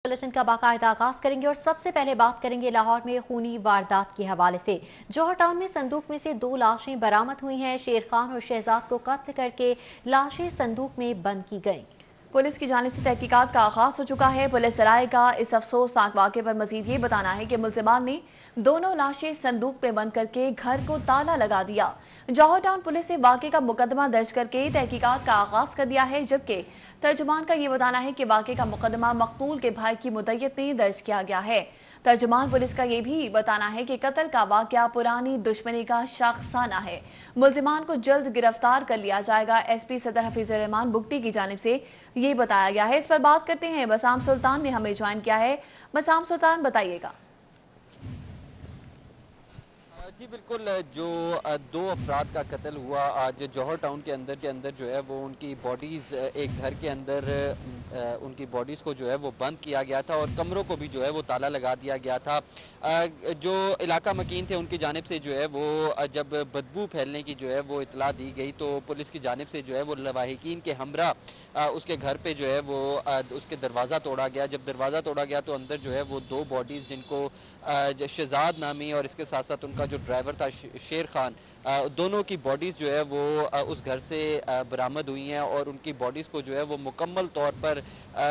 Bulletin का बाकायदा आगाज करेंगे और सबसे पहले बात करेंगे लाहौर में खूनी वारदात के हवाले से। जौहर टाउन में संदूक में से 2 लाशें बरामद हुई हैं। शेर खान और शहजाद को कत्ल करके लाशें संदूक में बंद की गईं। पुलिस की जानिब से तहकीकात का आगाज हो चुका है। पुलिस सराय का इस अफसोसनाक वाक़े पर मजीद ये बताना है कि मुल्जिमान ने दोनों लाशें संदूक में बंद करके घर को ताला लगा दिया। जौहर टाउन पुलिस ने वाक़े का मुकदमा दर्ज करके तहकीकात का आगाज कर दिया है, जबकि तर्जुमान का ये बताना है कि वाक़े का मुकदमा मकतूल के भाई की मुद्दत में दर्ज किया गया है। तर्जुमान पुलिस का ये भी बताना है कि कत्ल का वाक़या पुरानी दुश्मनी का शाखसाना है। मुल्जिमान को जल्द गिरफ्तार कर लिया जाएगा। एसपी सदर हफीजुर रहमान बुगटी की जानिब से ये बताया गया है। इस पर बात करते हैं, बसाम सुल्तान ने हमें ज्वाइन किया है। बसाम सुल्तान, बताइएगा। जी बिल्कुल, जो 2 अफराद का कत्ल हुआ आज जौहर टाउन के अंदर जो है वो उनकी बॉडीज़ एक घर के अंदर उनकी बॉडीज़ को जो है वो बंद किया गया था और कमरों को भी जो है वो ताला लगा दिया गया था। जो इलाका मकीन थे उनकी जानिब से जो है वो जब बदबू फैलने की जो है वो इतला दी गई तो पुलिस की जानिब से जो है वो लवाहिकीन के हमरा उसके घर पे जो है वो उसके दरवाज़ा तोड़ा गया। जब दरवाज़ा तोड़ा गया तो अंदर जो है वो 2 बॉडीज़ जिनको शहजाद नामी और इसके साथ साथ उनका जो ड्राइवर था शेर खान, दोनों की बॉडीज़ जो है वो उस घर से बरामद हुई हैं और उनकी बॉडीज़ को जो है वो मुकम्मल तौर पर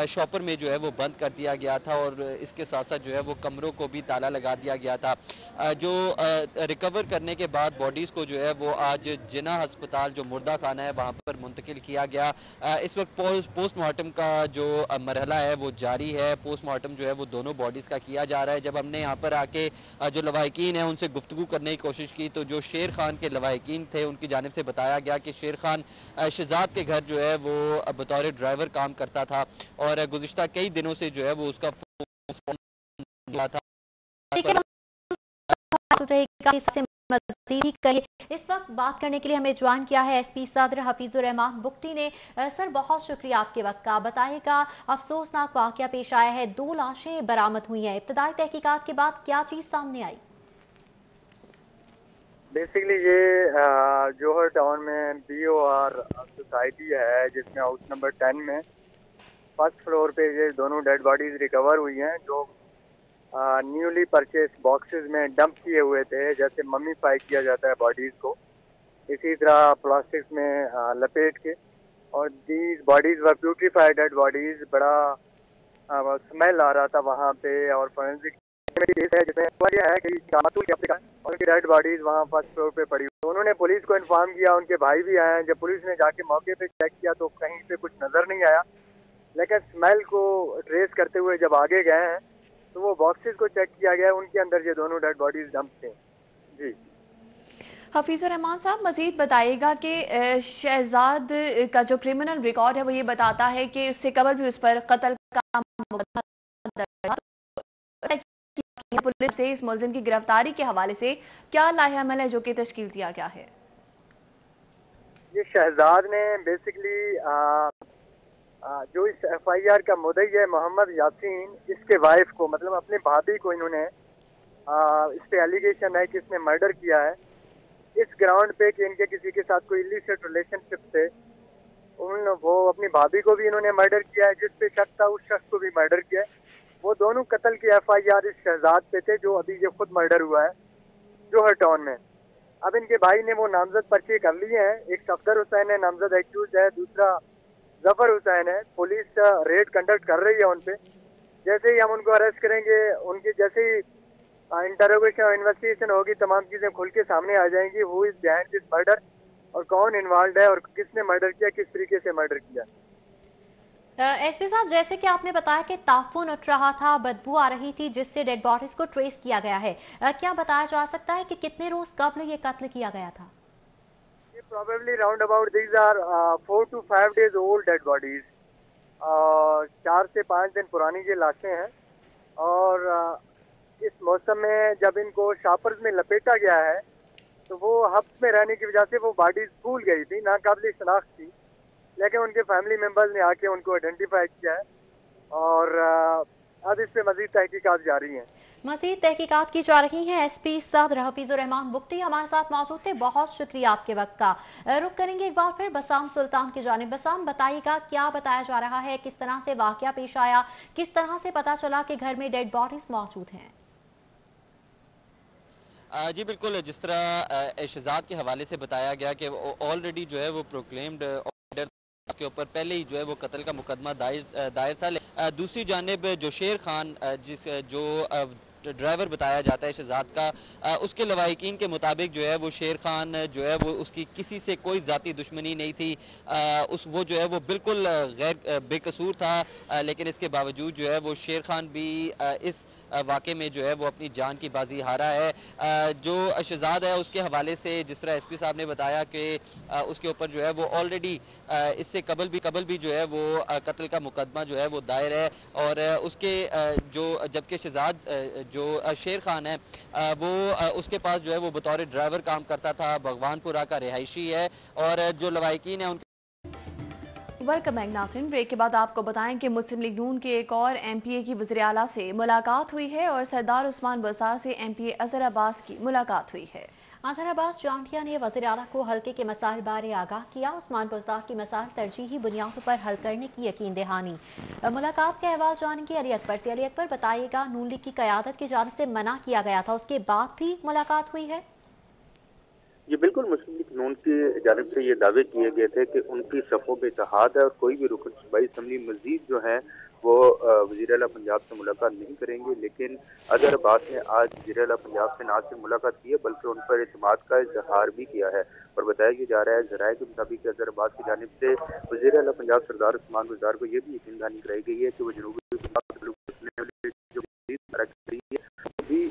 शॉपर में जो है वो बंद कर दिया गया था और इसके साथ साथ जो है वो कमरों को भी ताला लगा दिया गया था। जो रिकवर करने के बाद बॉडीज़ को जो है वो आज जिना अस्पताल जो मुर्दा खाना है वहाँ पर मुंतकिल किया गया। इस वक्त पोस्टमार्टम का जो मरहला है वो जारी है। पोस्टमार्टम जो है वो दोनों बॉडीज़ का किया जा रहा है। जब हमने यहाँ पर आके जो लवाहिकीन है उनसे गुफ्तगू करने की कोशिश की तो जो शेर खान के लवाहिकीन थे उनकी जानिब से बताया गया कि शेर खान शहजाद के घर जो है वो बतौर ड्राइवर काम करता था और गुज़िश्ता कई दिनों से जो है वो उसका फोन था। इस वक्त बात करने के लिए हमें ज्वाइन किया है एसपी सदर हफीजुर रहमान बुगटी ने। सर, बहुत शुक्रिया आपके वक्त का। बताइएगा, अफसोसनाक वाकया पेश आया है, 2 लाशें बरामद हुई हैं। इब्तदाई तहकीकात के बाद क्या चीज सामने आई? बेसिकली ये जौहर टाउन में BOR सोसाइटी है जिसमें हाउस नंबर 10 में फर्स्ट फ्लोर पे ये दोनों डेड बॉडीज रिकवर हुई हैं जो न्यूली परचेज बॉक्सेस में डंप किए हुए थे। जैसे मम्मीफाई किया जाता है बॉडीज को, इसी तरह प्लास्टिक्स में लपेट के, और these bodies were beautified dead bodies. बड़ा स्मेल आ रहा था वहाँ पे और फोरेंसिक है जिसमें है कि और उनकी डेड बॉडीज वहाँ फर्स्ट फ्लोर पे पड़ी। तो उन्होंने पुलिस को इन्फॉर्म किया, उनके भाई भी आए हैं। जब पुलिस ने जाके मौके पे चेक किया तो कहीं पे कुछ नजर नहीं आया, लेकिन स्मेल को ट्रेस करते हुए जब आगे गए हैं तो वो बॉक्सेस को चेक किया गया, उनके अंदर ये दोनों डेड बॉडीज डंप थे। जी हफीजुर रहमान साहब, मजीद बताइएगा कि शहजाद का जो क्रिमिनल रिकॉर्ड है वो ये बताता है कि इससे कबल भी उस पर कत्ल का मुकदमा दर्ज है। पुलिस से इस मुलजिम की गिरफ्तारी के हवाले से क्या लाहेअमल है जो कि तश्कील दिया गया है? ये शहजाद ने बेसिकली जो इस FIR का मुद्दई है मोहम्मद यासीन, इसके वाइफ को, मतलब अपने भाभी को इन्होंने इस पे एलिगेशन है कि इसने मर्डर किया है इस ग्राउंड पे कि इनके किसी के साथ कोई इलिसिट रिलेशनशिप थे। वो अपनी भाभी को भी इन्होंने मर्डर किया है, जिस पे शक था उस शख्स को भी मर्डर किया है। वो दोनों कत्ल की FIR इस शहजाद पे थे जो अभी ये खुद मर्डर हुआ है जौहर टाउन में। अब इनके भाई ने वो नामजद पर्चे कर लिए हैं। एक सफदर हुसैन है नामजद एक्यूज है, दूसरा जफर हुसैन है। पुलिस रेड कंडक्ट कर रही है उन पे। जैसे ही हम उनको अरेस्ट करेंगे, उनकी जैसे ही इंटरोगेशन और इन्वेस्टिगेशन होगी, तमाम चीजें खुल के सामने आ जाएंगी। Who is behind this murder और कौन इन्वॉल्व है और किसने मर्डर किया, किस तरीके से मर्डर किया। एसपी साहब, जैसे कि आपने बताया कि ताफून उठ रहा था, बदबू आ रही थी जिससे डेड बॉडीज को ट्रेस किया गया है, क्या बताया जा सकता है कि कितने रोज कब्ल ये कत्ल किया गया था? ये probably round about these are 4 to 5 days old dead bodies. 4 से 5 दिन पुरानी ये लाशें हैं और इस मौसम में जब इनको शॉपर्स में लपेटा गया है तो वो हब्स में रहने की वजह से वो बॉडीज भूल गई थी, नाकाबिल शनाख्त थी। लेकिन उनके फैमिली मेम्बर्स ने आके उनको आइडेंटिफाई किया है और अब इस पे मजीद तहकीकात जारी हैं। मज़ीद तहकीकात की जा रही हैं। SP सदर हफीजुर रहमान बुगटी हमारे साथ मौजूद थे। बहुत शुक्रिया आपके वक्त का। रुक करेंगे एक बार फिर बसाम सुल्तान की जानिब। बसाम, बताइएगा क्या बताया जा रहा है, किस तरह से वाकया पेश आया, किस तरह से पता चला कि घर में डेड बॉडीज मौजूद हैं? जी बिल्कुल, जिस तरह शहजाद के हवाले से बताया गया कि ऑलरेडी जो है वो प्रोक्लेम्ड ऑर्डर के ऊपर पहले ही जो है वो कत्ल का मुकदमा दायर था। दूसरी जानिब जो शेर खान जो ड्राइवर बताया जाता है शहजाद का, उसके लवाहिकीन के मुताबिक जो है वो शेर खान जो है वो उसकी किसी से कोई ज़ाती दुश्मनी नहीं थी। वो जो है वो बिल्कुल गैर बेकसूर था, लेकिन इसके बावजूद जो है वो शेर खान भी इस वाक़े में जो है वो अपनी जान की बाजी हारा है। जो शहजाद है उसके हवाले से जिस तरह SP साहब ने बताया कि उसके ऊपर जो है वो ऑलरेडी इससे कबल भी जो है वो कत्ल का मुकदमा जो है वो दायर है। और उसके जो जबकि शहजाद जो शेर खान है वो उसके पास जो है वो बतौर ड्राइवर काम करता था, भगवानपुरा का रिहायशी है। और जो लवाहिकीन है उनके वेलकम बैक नाज़रीन। ब्रेक के बाद आपको बताएं कि मुस्लिम लीग नून के एक और MPA की वज़ीर आला से मुलाकात हुई है और सरदार उस्मान बज़दार से MPA अज़हर अब्बास की मुलाकात हुई है। अज़हर अब्बास जांटिया ने वज़ीर आला को हल्के के मसाइल बारे आगाह किया। उस्मान बज़दार की मसाइल तरजीही बुनियादों पर हल करने की यकीन दहानी। मुलाकात का अहवाल जानेंगे अली अकबर से। अली अकबर, बताइएगा, नून लीग की क़यादत की जानिब से मना किया गया था, उसके बाद भी मुलाकात हुई है? ये बिल्कुल मुस्लिम लीग नून की जानिब से ये दावे किए गए थे कि उनकी सफ़ों पे इत्तेहाद है और कोई भी रुकन सूबाई असम्बली मजीद जो है वो वज़ीर आला पंजाब से मुलाकात नहीं करेंगे। लेकिन अज़हर अब्बास ने आज वज़ीर आला पंजाब से न सिर्फ मुलाकात की है बल्कि उन पर एतमाद का इजहार भी किया है। और बताया जा रहा है ज़राए के मुताबिक अज़हर अब्बास की जानिब से वज़ीर आला पंजाब सरदार उस्मान बज़दार को ये भी यकीन दहानी कराई गई है कि वो जनूबी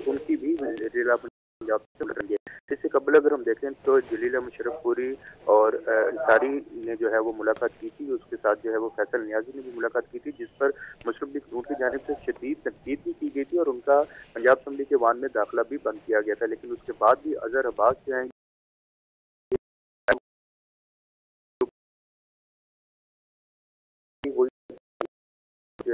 उनकी भी वज़ीर आला पंजाब से मुलाकात। इससे कबल अगर हम देखें तो जलीला मुशर्रफपुरी और अंसारी ने जो है वो मुलाकात की थी। उसके साथ जो है वो फैसल नियाजी ने भी मुलाकात की थी, जिस पर मुस्लिम लीग नून की जानिब से शदीद तनकीद भी की गई थी और उनका पंजाब असम्बली के वान में दाखिला भी बंद किया गया था। लेकिन उसके बाद भी अज़हर अब्बास जो है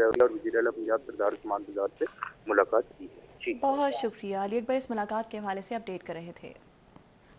और वज़ीर आला पंजाब सरदार उस्मान बज़दार से मुलाकात की है। बहुत शुक्रिया अली अकबर, इस मुलाकात के हवाले से अपडेट कर रहे थे।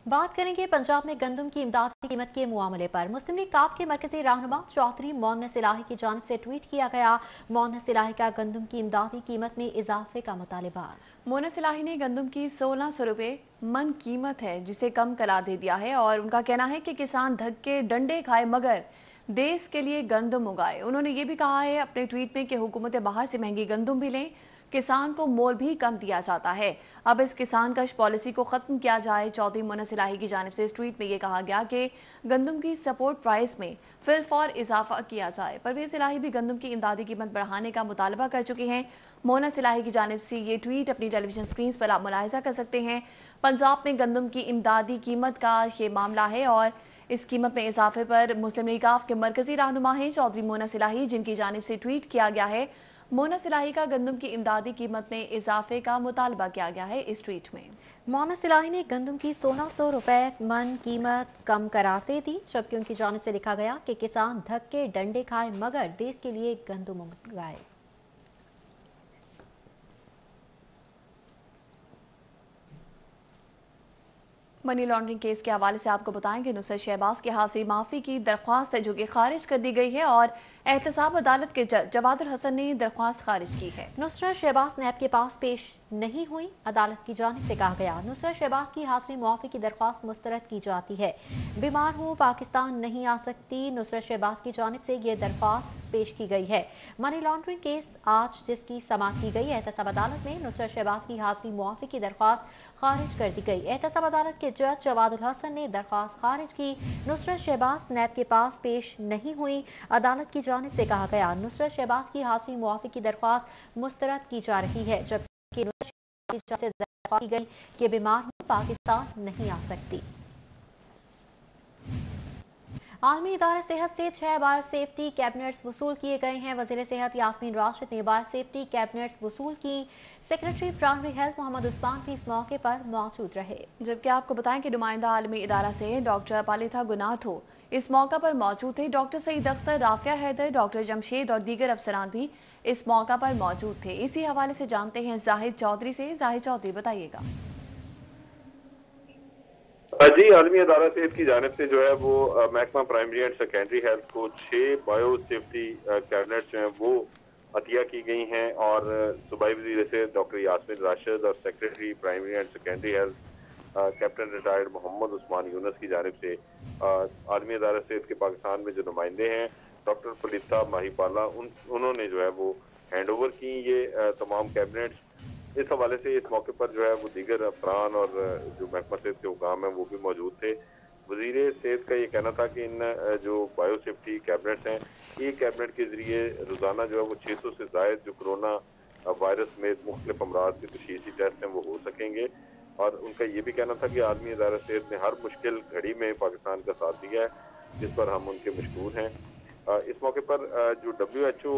बात करेंगे पंजाब में गंदम की इमदाद की कीमत के मामले पर। मुस्लिम लीग काफ के मरकजी रहनुमा चौधरी मोहन्नस इलाही की जानिब से ट्वीट किया गया। मोहन्नस इलाही का गंदम की इमदादी कीमत में इजाफे का मुतालबा। मोहन्नस इलाही ने गंदम की 1600 रुपये मन कीमत है जिसे कम करार दे दिया है और उनका कहना है कि किसान धक्के डंडे खाए मगर देश के लिए गंदम उगाए। उन्होंने ये भी कहा है अपने ट्वीट में कि हुकूमतें बाहर से महंगी गंदम भी लें, किसान को मोल भी कम दिया जाता है, अब इस किसान कश पॉलिसी को ख़त्म किया जाए। चौधरी मोहन्नस इलाही की जानिब से इस ट्वीट में ये कहा गया कि गंदम की सपोर्ट प्राइस में फिलफौर इजाफा किया जाए। परवेज़ इलाही भी गंदम की इमदादी कीमत बढ़ाने का मुतालबा कर चुके हैं। मोहन्नस इलाही की जानिब से ये ट्वीट अपनी टेलीविजन स्क्रीन पर आप मुलाहिजा कर सकते हैं। पंजाब में गंदम की इमदादी कीमत का ये मामला है और इस कीमत में इजाफे पर मुस्लिम लीग काफ के मरकजी रहनुमा हैं चौधरी मोहन्नस इलाही, जिनकी जानिब से ट्वीट किया गया है। मोहन्नस इलाही का गंदम की इमदादी कीमत में इजाफे का मुतालबा किया गया है। इस ट्वीट में मोहन्नस इलाही ने गंदम की 1600 रुपए मन कीमत कम करार दे दी, जबकि उनकी जानिब से लिखा गया कि किसान धक्के डंडे खाए मगर देश के लिए गंदम उगाए। मनी लॉन्ड्रिंग केस के हवाले से आपको बताएं कि नुसरत शहबाज के हाथ से माफ़ी की दरख्वास्त है जो कि खारिज कर दी गई है और एहतसाब अदालत के जज जवादुल हसन ने दरख्वास्त खारिज की है। नुसरत शहबाज नैब के पास पेश नहीं हुई, अदालत की जानिब से कहा गया नुसरत शहबाज की हाजिरी मुआफ़ी की दरख्वास्त मुस्तरद की जाती है, बीमार हूँ पाकिस्तान नहीं आ सकती। नुसरत शहबाज की जानिब से ये दरख्वास्त पेश की गई है। मनी लॉन्ड्रिंग केस आज जिसकी समाअत की गई, एहतसाब अदालत में नुसरत शहबाज की हाजिरी मुआफ़ी की दरख्वास्त खारिज कर दी गई। एहतसाब अदालत के जज जवादुल हसन ने दरख्वास्त खारिज की। नुसरत शहबाज नैब के पास पेश नहीं हुई, अदालत की जानिब से कहा गया नुसरत शहबाज की हाजिरी मुआफ़ी की दरख्वास्त मुस्तरद की जा रही है, जबकि नुसरत शहबाज से दरख्वास्त की गई कि बीमार हूँ पाकिस्तान नहीं आ सकती। आलमी इदारा सेहत से 6 बायो सेफ्टी कैबिनेट्स वसूल किए गए हैं। वज़ीर सेहत यास्मीन राशिद ने बायो सेफ्टी कैबिनेट्स वसूल की। Secretary primary health Mohammad Usman भी इस मौके पर मौजूद रहे। जबकि आपको बताएं कि नुमाइंदा आलमी इदारा से डॉक्टर पालिथा गुनाथो इस मौका पर मौजूद थे। डॉक्टर सईद अख्तर, राफिया हैदर, डॉक्टर जमशेद और दीगर अफसरान भी इस मौका पर मौजूद थे। इसी हवाले से जानते हैं जाहिद चौधरी से। जाहिद चौधरी, बताइएगा। जी, आलमी अदारा सेहत की जानिब से जो है वो महकमा प्राइमरी एंड सेकेंडरी हेल्थ को 6 बायो सेफ्टी कैबिनेट जो हैं वो अतिया की गई हैं और सूबाई वज़ीर से डॉक्टर यास्मीन राशिद और secretary primary and secondary health captain retired Mohammad Usman Younus की जानिब से आलमी अदारा सेहत के पाकिस्तान में जो नुमाइंदे हैं डॉक्टर फलीता माहीपाला उन्होंने जो है वो हैंड ओवर की ये तमाम कैबिनेट्स। इस हवाले से इस मौके पर जो है वो दीगर अफसरान और जो महकमा सेहत के हुकाम हैं वो भी मौजूद थे। वज़ीर सेहत का ये कहना था कि इन जो बायो सेफ्टी कैबिनेट्स हैं, एक कैबिनेट के ज़रिए रोज़ाना जो है वो 600 से ज़ायद जो कोरोना वायरस में मुख्तलिफ अमराज के तशख़ीसी टेस्ट हैं वो हो सकेंगे। और उनका ये भी कहना था कि आलमी इदारा सेहत ने हर मुश्किल घड़ी में पाकिस्तान का साथ दिया है, जिस पर हम उनके मशकूर हैं। इस मौके पर जो WHO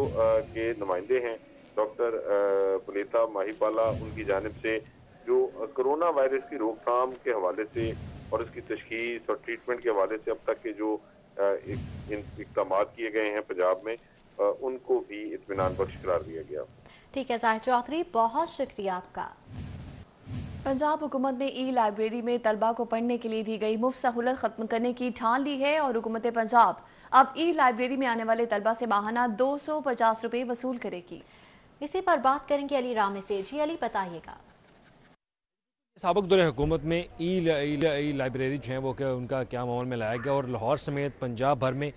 के नुमाइंदे हैं डॉक्टर फलीता माहीपाला, उनकी जानिब से जो कोरोना वायरस की रोकथाम के हवाले से और उसकी तशख़ीस और ट्रीटमेंट के हवाले से अब तक के जो इक़दाम किए गए हैं पंजाब में, उनको भी इत्मीनान बख्श करार दिया गया। ठीक है जाहिद चौधरी, बहुत शुक्रिया आपका। पंजाब हुकूमत ने ई लाइब्रेरी में तलबा को पढ़ने के लिए दी गई मुफ्त सहूलत खत्म करने की ठान ली है और हुकूमत पंजाब अब ई लाइब्रेरी में आने वाले तलबा से माहाना 250 रुपये वसूल करेगी। इसी पर बात करेंगे अली रामे से। जी अली, बताइएगा। साबिक दौरे हुकूमत में ई लाइब्रेरी जो हैं वो उनका क्या अमल में लाया गया और लाहौर समेत पंजाब भर में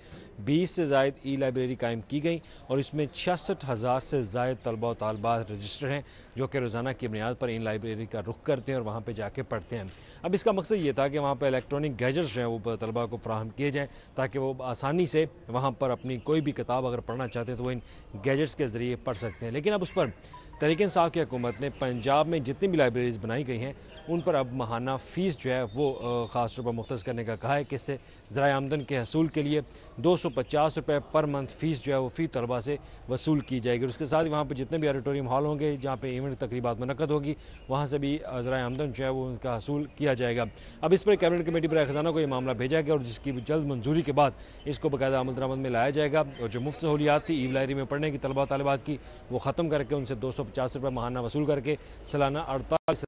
20 से ज़ायद ई लाइब्रेरी कायम की गई और इसमें 66,000 से ज़ायद तलबा और तालबात रजिस्टर हैं जो कि रोज़ाना की बुनियाद पर इन लाइब्रेरी का रुख करते हैं और वहाँ पर जाके पढ़ते हैं। अब इसका मकसद ये था कि वहाँ पर इलेक्ट्रॉनिक गैजेट्स जो हैं वो तलबा को फराहम किए जाएँ ताकि वो आसानी से वहाँ पर अपनी कोई भी किताब अगर पढ़ना चाहते हैं तो वो इन गैजेट्स के ज़रिए पढ़ सकते हैं। लेकिन अब उस पर तहरीक इंसाफ की हुकूमत ने पंजाब में जितनी भी लाइब्रेरीज़ बनाई गई हैं उन पर अब माहाना फ़ीस जो है वो ख़ास तौर पर मुख्तस करने का कहा है कि इससे ज़राए आमदन के हसूल के लिए 250 रुपये पर मंथ फ़ीस जो है वो फ़ी तलबा से वसूल की जाएगी। और उसके साथ ही वहाँ पर जितने भी ऑडिटोरियम हॉल होंगे जहाँ पे इवेंट तकरीबात मुनक़्क़द होगी वहाँ से भी ज़राए आमदन जो है वो उनका हसूल किया जाएगा। अब इस पर कैबिनेट कमेटी बराए ख़जाना को ये मामला भेजा गया और जिसकी जल्द मंजूरी के बाद इसको बाकायदा अमल दरामद में लाया जाएगा और जो मुफ्त सहूलियात थी ई लाइब्रेरी में पढ़ने की तलबा तालिबात की वो ख़त्म करके उनसे 250 रुपये माहाना वसूल करके सालाना 48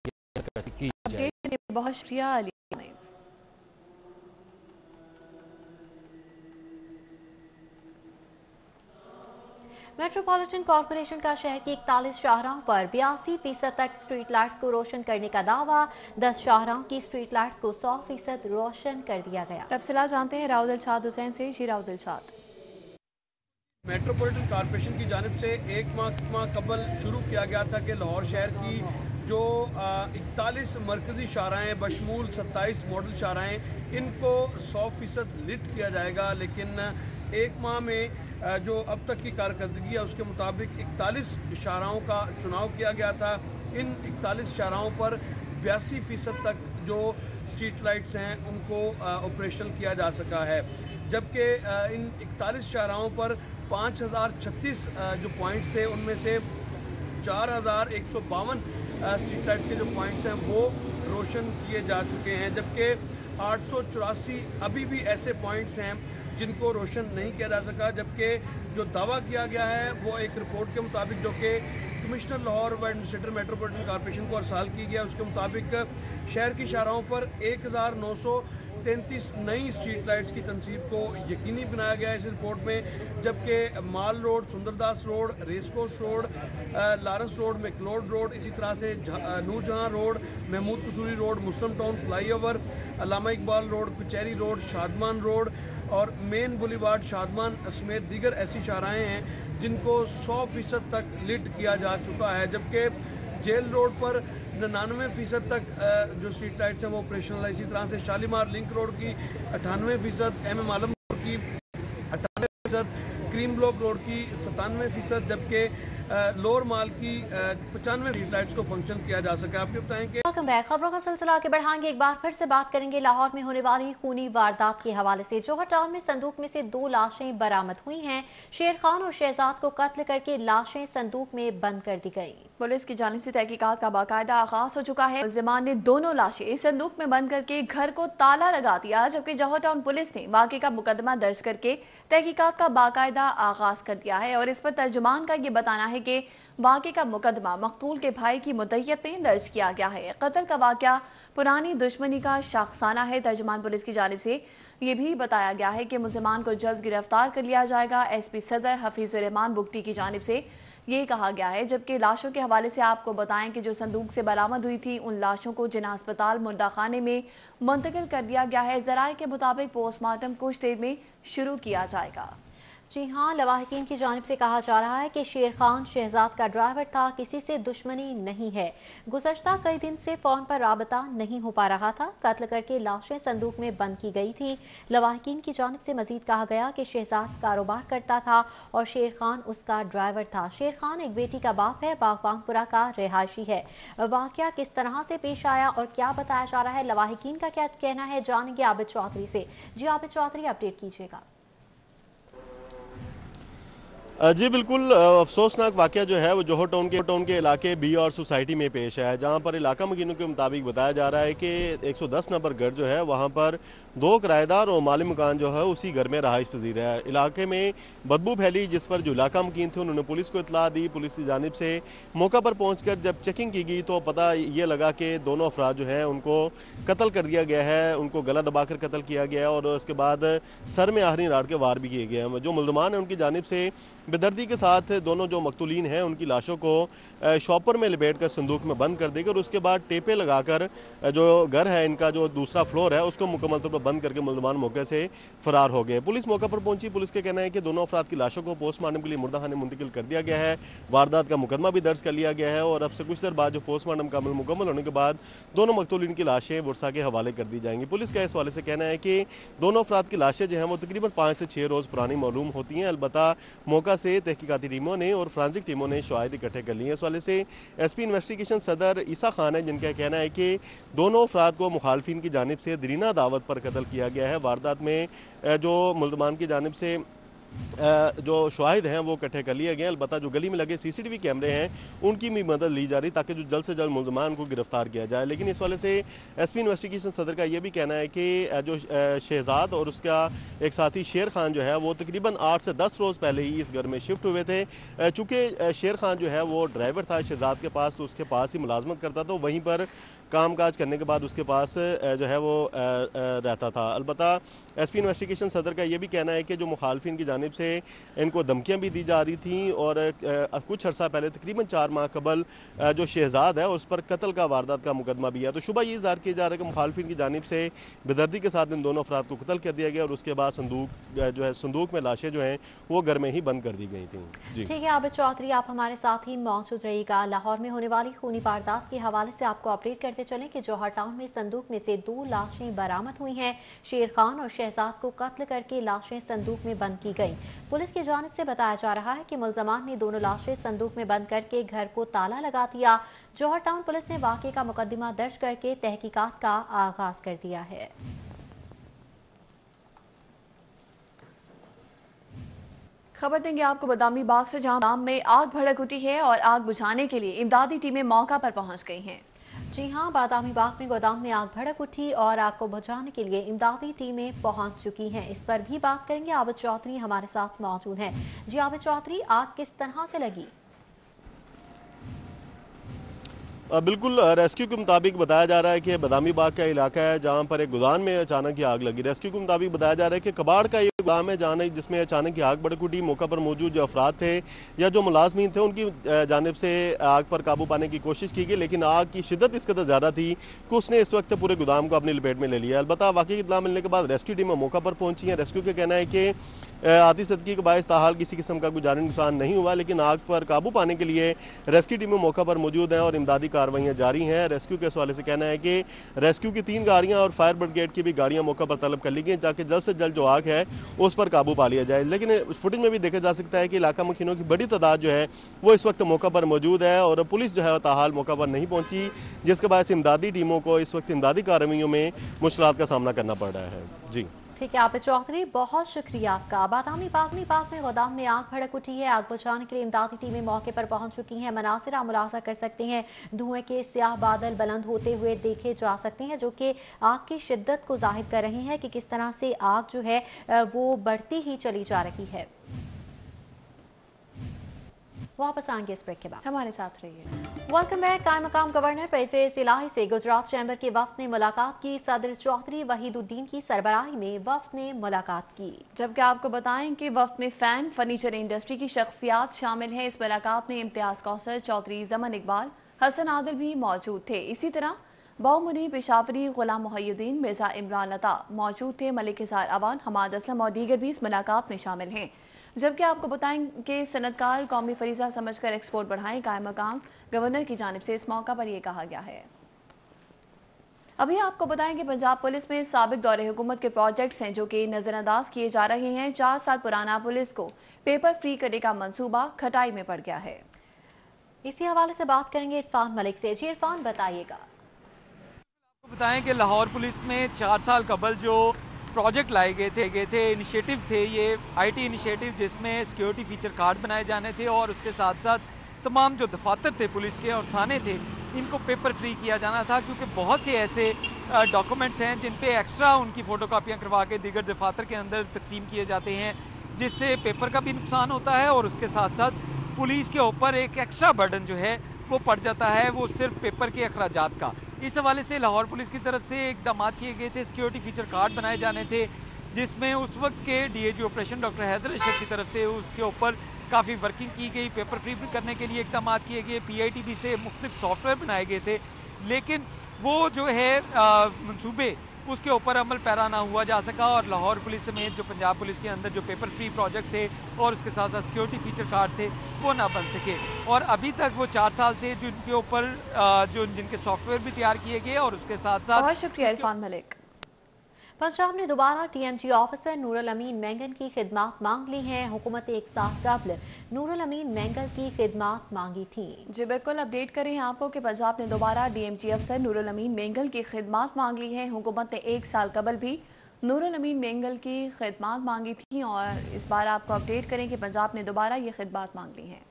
की जाए। बहुत शुक्रिया अली। मेट्रोपॉलिटन कॉरपोरेशन का शहर की 41 शाहराहों पर 82% तक स्ट्रीट लाइट्स को रोशन करने का दावा। 10 शाहराहों की स्ट्रीट लाइट्स को 100% रोशन कर दिया गया। तफसीलात जानते हैं राउद दिलशाद हुसैन से। जी राउद दिलशाद। मेट्रोपॉलिटन कॉरपोरेशन की जानिब से एक माह कबल शुरू किया गया था कि लाहौर शहर की जो 41 मरकज़ी शाहराएँ बशमूल 27 मॉडल शाहराएँ इनको 100% लिट किया जाएगा। लेकिन एक माह में जो अब तक की कारकर्दगी है उसके मुताबिक 41 शाहराहों का चुनाव किया गया था। इन 41 शाहराहों पर 82% तक जो स्ट्रीट लाइट्स हैं उनको ऑपरेशनल किया जा सका है, जबकि इन 41 शाहराहों पर 5036 जो पॉइंट्स थे उनमें से 4152 स्ट्रीट लाइट्स के जो पॉइंट्स हैं वो रोशन किए जा चुके हैं, जबकि 884 अभी भी ऐसे पॉइंट्स हैं जिनको रोशन नहीं किया जा सका। जबकि जो दावा किया गया है वो एक रिपोर्ट के मुताबिक जो कि कमिश्नर लाहौर व एडमिनिस्ट्रेटर मेट्रोपॉलिटन कॉरपोरेशन को अरसाल की गया, उसके मुताबिक शहर की शाहराहों पर 1933 नई स्ट्रीट लाइट्स की तनसीब को यकीनी बनाया गया है इस रिपोर्ट में। जबकि Mall Road, Sundardas Road, Racecourse Road, Lawrence Road, McLeod Road, इसी तरह से Noorjahan Road, Mahmood Kasuri Road, Muslim Town flyover, Allama Iqbal Road, Kachehri Road, Shadman Road और मेन बुलीवार्ड शादमान समेत दीगर ऐसी शाहराएँ हैं जिनको 100% तक लिट किया जा चुका है। जबकि जेल रोड पर 99% तक जो स्ट्रीट लाइट्स हैं वो ऑपरेशनल है। इसी तरह से शालीमार लिंक रोड की 98%, MM आलम रोड की 98%, क्रीम ब्लॉक रोड की 97%, जबकि लोअर माल की 95 स्ट्रीट लाइट्स को फंक्शन किया जा सके। आपको बताएं कि वेलकम बैक। खबरों का सिलसिला आगे बढ़ाएंगे। एक बार फिर से बात करेंगे लाहौर में होने वाली खूनी वारदात के हवाले से। जौहर टाउन में संदूक में से 2 लाशें बरामद हुई हैं। शेर खान और शहजाद को कत्ल करके लाशें संदूक में बंद कर दी गई। पुलिस की जानिब से तहकीकात का बाकायदा आगाज हो चुका है। मुल्जिमान ने दोनों लाशें संदूक में बंद करके घर को ताला लगा दिया, जबकि जौहर टाउन पुलिस ने वाक़े का मुकदमा दर्ज करके तहकीकात का बाकायदा आगाज कर दिया है। और इस पर तर्जुमान का ये बताना है कि वाक़े का मुकदमा मकतूल के भाई की मुद्दइयत में दर्ज किया गया है। कत्ल का वाक़या पुरानी दुश्मनी का शाखसाना है। तर्जुमान पुलिस की जानिब से ये भी बताया गया है कि मुल्जिमान को जल्द गिरफ्तार कर लिया जाएगा। SP सदर हफीजुर रहमान बुगटी की जानिब से ये कहा गया है। जबकि लाशों के हवाले से आपको बताएं कि जो संदूक से बरामद हुई थी, उन लाशों को जिना अस्पताल मुर्दा खाने में मुंतकिल कर दिया गया है। ज़राए के मुताबिक पोस्टमार्टम कुछ देर में शुरू किया जाएगा। जी हाँ, लवाहिकीन की जानिब से कहा जा रहा है कि शेर खान शहजाद का ड्राइवर था, किसी से दुश्मनी नहीं है। गुज़श्ता कई दिन से फ़ोन पर राबता नहीं हो पा रहा था। कत्ल करके लाशें संदूक में बंद की गई थी। लवाहिकीन की जानिब से मजीद कहा गया कि शहजाद कारोबार करता था और शेर खान उसका ड्राइवर था। शेर खान एक बेटी का बाप है, बागबानपुरा का रिहायशी है। वाक़या किस तरह से पेश आया और क्या बताया जा रहा है, लवाहिकीन का क्या कहना है, जानेंगे आबिद चौधरी से। जी आबिद चौधरी, अपडेट कीजिएगा। जी बिल्कुल, अफसोसनाक वाक़या जो है वो जौहर टाउन के इलाके बी और सोसाइटी में पेश है, जहां पर इलाका मकीनों के मुताबिक बताया जा रहा है कि 110 नंबर घर जो है वहां पर 2 किराएदार और माली मकान जो है उसी घर में रहाइश पजीर है। इलाके में बदबू फैली, जिस पर जो इलाका मकीन थे उन्होंने पुलिस को इतला दी। पुलिस की जानिब से मौका पर पहुँचकर जब चेकिंग की गई तो पता ये लगा कि दोनों अफराद जो हैं उनको कत्ल कर दिया गया है, उनको गला दबाकर कत्ल किया गया और उसके बाद सर में आहनी राड के वार भी किए गए हैं। जो मुल्ज़मान हैं उनकी जानिब से बेदर्दी के साथ दोनों जो मकतूलीन हैं उनकी लाशों को शॉपर में लपेट कर संदूक में बंद कर देकर और उसके बाद टेपे लगाकर जो घर है इनका जो दूसरा फ्लोर है उसको मुकम्मल तौर पर बंद करके मुल्ज़मान मौके से फरार हो गए। पुलिस मौके पर पहुंची। पुलिस का कहना है कि दोनों अफराद की लाशों को पोस्टमार्टम के लिए मुर्दाखाने मुंतकिल कर दिया गया है। वारदात का मुकदमा भी दर्ज कर लिया गया है और अब से कुछ देर बाद जो पोस्टमार्टम का अमल मुकम्मल होने के बाद दोनों मकतूलीन की लाशें वर्सा के हवाले कर दी जाएंगी। पुलिस का इस हवाले से कहना है कि दोनों अफराद की लाशें जो हैं वो तकरीबन 5 से 6 रोज़ पुरानी मालूम होती हैं। अलबत्ता मौका से तहकीकाती टीमों ने और फ्रांसिक टीमों ने शवाहिद इकट्ठे कर लिए हैं। इस वाले से SP इन्वेस्टिगेशन सदर ईसा खान है, जिनका कहना है कि दोनों अफराद को मुखालफिन की जानिब से दरीना दावत पर कत्ल किया गया है। वारदात में जो मुल्ज़मान की जानिब से जो शवाहिद हैं वो इकट्ठे कर लिए गए। अलबत्ता जो गली में लगे CCTV कैमरे हैं उनकी भी मदद ली जा रही ताकि जो जल्द से जल्द मुल्ज़मान को गिरफ्तार किया जाए। लेकिन इस वाले से SP इन्वेस्टिगेशन सदर का ये भी कहना है कि जो शहजाद और उसका एक साथी शेर खान जो है वो तकरीबन 8 से 10 रोज़ पहले ही इस घर में शिफ्ट हुए थे। चूँकि शेर खान जो है वो ड्राइवर था शहजाद के पास, तो उसके पास ही मुलाजमत करता था, वहीं पर काम काज करने के बाद उसके पास जो है वो रहता था। अलबत्ता SP इन्वेस्टिगेशन सदर का ये भी कहना है कि जो मुखालफिन की जानिब से इनको धमकियां भी दी जा रही थी और कुछ अर्सा पहले तकरीबन 4 माह कबल जो शहजाद है उस पर कत्ल का वारदात का मुकदमा भी है। तो शुबह ये इज़हार किया जा रहा है कि मुखालफिन की जानिब से बेदर्दी के साथ इन दोनों अफराद को कत्ल कर दिया गया और उसके बाद संदूक में लाशें जो हैं वो घर में ही बंद कर दी गई थी। जी ठीक है आबिद चौधरी, आप हमारे साथ ही मौजूद रहिएगा। लाहौर में होने वाली खूनी वारदात के हवाले से आपको अपडेट करते चलें कि जौहर टाउन में संदूक में से 2 लाशें बरामद हुई हैं। शेर खान और शहजाद को कत्ल करके लाशें संदूक में बंद की गई। पुलिस की जानिब से बताया जा रहा है कि मुल्ज़मान ने दोनों लाशें संदूक में बंद करके घर को ताला लगा दिया। जौहर टाउन पुलिस ने वाक़े का मुकदमा दर्ज करके तहकीकात का आगाज कर दिया है। खबर देंगे आपको बदामी बाग से, जहां बादाम में आग भड़क उठी है और आग बुझाने के लिए इमदादी टीमें मौका पर पहुंच गई हैं। जी हाँ, बादामी बाग में गोदाम में आग भड़क उठी और आग को बुझाने के लिए इमदादी टीमें पहुंच चुकी हैं। इस पर भी बात करेंगे। आबिद चौधरी हमारे साथ मौजूद हैं। जी आबिद चौधरी, आग किस तरह से लगी? बिल्कुल, रेस्क्यू के मुताबिक बताया जा रहा है कि बदामी बाग का इलाका है जहां पर एक गोदाम में अचानक ही आग लगी। रेस्क्यू के मुताबिक बताया जा रहा है कि कबाड़ का ये गोदाम है जहां जिसमें अचानक ही आग भड़क उठी। मौका पर मौजूद जो अफराद थे या जो मुलाजमीन थे उनकी जानिब से आग पर काबू पाने की कोशिश की गई, लेकिन आग की शिद्दत इस कदर ज़्यादा थी कि उसने इस वक्त पूरे गोदाम को अपनी लपेट में ले लिया। अलबत्ता वाकई की इत्तला मिलने के बाद रेस्क्यू टीमें मौका पर पहुंची हैं। रेस्क्यू का कहना है कि आतिश सदकी के बायस ताहाल किसी किस्म का कोई जानी नुकसान नहीं हुआ, लेकिन आग पर काबू पाने के लिए रेस्क्यू टीमें मौका पर मौजूद हैं और इमदादी कार्रवाइयाँ जारी हैं। रेस्क्यू के हवाले से कहना है कि रेस्क्यू की 3 गाड़ियाँ और फायर ब्रिगेड की भी गाड़ियाँ मौका पर तलब कर ली गई ताकि जल्द से जल्द जो आग है उस पर काबू पा लिया जाए। लेकिन फुटेज में भी देखा जा सकता है कि इलाका मकीनों की बड़ी तादाद जो है वो इस वक्त मौका पर मौजूद है और पुलिस जो है ताहाल मौका पर नहीं पहुंची, जिसके बायस इमदादी टीमों को इस वक्त इमदादी कार्रवाइयों में मुश्किलात का सामना करना पड़ रहा है। जी ठीक है आबिद चौधरी, बहुत शुक्रिया आपका। बादामी बागनी पार्क में गोदाम में आग भड़क उठी है। आग बुझाने के लिए इमदादी टीमें मौके पर पहुंच चुकी हैं। मनासिर आप मुलाजा कर सकते हैं, धुएं के स्याह बादल बुलंद होते हुए देखे जा सकते हैं जो कि आग की शिद्दत को जाहिर कर रहे हैं कि किस तरह से आग जो है वो बढ़ती ही चली जा रही है। वापस आएंगे इस ब्रेक के बाद, हमारे साथ रहिए। Welcome back. कायम मकाम गवर्नर परवेज इलाही से गुजरात चैम्बर के वफ्द ने मुलाकात की। सदर चौधरी वहीदुद्दीन की सरबराही में वफ्द ने मुलाकात की। जबकि आपको बताएं कि वफ्द में फैन फर्नीचर इंडस्ट्री की शख्सियात शामिल हैं। इस मुलाकात में इम्तियाज कौसर, चौधरी जमन इकबाल, हसन आदिल भी मौजूद थे। इसी तरह बहुमुनी पेशावरी, गुलाम मुहिउद्दीन, मिर्जा इमरान लता मौजूद थे। मलिक हिसार अवान, हमाद असलम और दीगर भी इस मुलाकात में शामिल हैं। जबकि आपको बताएं कि सनतकार कौमी फरीजा समझकर एक्सपोर्ट बढ़ाएं। कायम मकाम गवर्नर की जानिब से इस मौका पर यह कहा गया है। अभी आपको बताएं कि पंजाब पुलिस में साबिक दौरे हुकूमत के प्रोजेक्ट्स हैं जो कि नजरअंदाज किए जा रहे हैं। 4 साल पुराना पुलिस को पेपर फ्री करने का मंसूबा खटाई में पड़ गया है। इसी हवाले से बात करेंगे इरफान मलिक से। जी इरफान, बताइएगा। आपको बताएं कि लाहौर पुलिस में 4 साल कबल जो प्रोजेक्ट लाए गए थे इनिशिएटिव थे, ये आईटी इनिशिएटिव जिसमें सिक्योरिटी फीचर कार्ड बनाए जाने थे और उसके साथ साथ तमाम जो दफातर थे पुलिस के और थाने थे इनको पेपर फ्री किया जाना था, क्योंकि बहुत से ऐसे डॉक्यूमेंट्स हैं जिन पे एक्स्ट्रा उनकी फ़ोटोकॉपियाँ करवा के दीगर दफातर के अंदर तकसीम किए जाते हैं, जिससे पेपर का भी नुकसान होता है और उसके साथ साथ पुलिस के ऊपर एक एक्स्ट्रा बर्डन जो है वो पड़ जाता है, वो सिर्फ पेपर के अखराजात का। इस हवाले से लाहौर पुलिस की तरफ से इकदाम किए गए थे, सिक्योरिटी फीचर कार्ड बनाए जाने थे, जिसमें उस वक्त के DAG operation doctor Haider Ashraf की तरफ से उसके ऊपर काफ़ी वर्किंग की गई, पेपर फ्री करने के लिए इकदाम किए गए, पीआईटीबी से मुख्तलिफ सॉफ्टवेयर बनाए गए थे, लेकिन वो जो है मंसूबे उसके ऊपर अमल पैरा ना हुआ जा सका और लाहौर पुलिस समेत जो पंजाब पुलिस के अंदर जो पेपर फ्री प्रोजेक्ट थे और उसके साथ साथ सिक्योरिटी फीचर कार्ड थे वो ना बन सके। और अभी तक वो 4 साल से जो इनके ऊपर जो जिनके सॉफ्टवेयर भी तैयार किए गए और उसके साथ साथ। बहुत शुक्रिया इरफान मलिक। पंजाब ने दोबारा टीएमजी ऑफिसर नूरुल अमीन मेंगन की खिदमात मांग ली हैं। हुकूमत एक साल कबल नूरुल अमीन मेंगल की खिदमात मांगी थी। जी बिल्कुल, अपडेट करें आपको कि पंजाब ने दोबारा डीएमजी अफसर नूरुल अमीन मेंगल की खिदमात मांग ली है। हुकूमत ने 1 साल कबल भी नूरुल अमीन मेंगल की खिदमात मांगी थी और इस बार आपको अपडेट करें कि पंजाब ने दोबारा ये खिदमात मांग ली हैं।